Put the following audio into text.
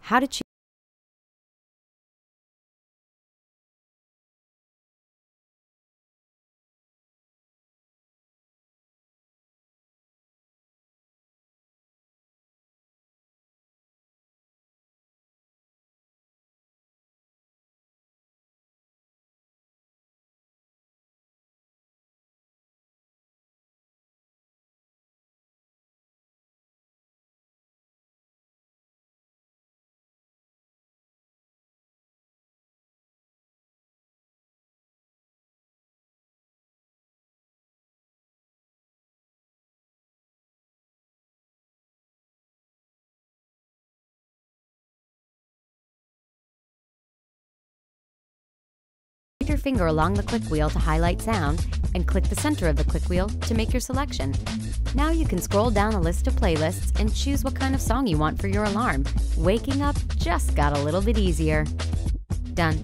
how to choose. Your finger along the click wheel to highlight sound, and click the center of the click wheel to make your selection. Now you can scroll down a list of playlists and choose what kind of song you want for your alarm. Waking up just got a little bit easier. Done.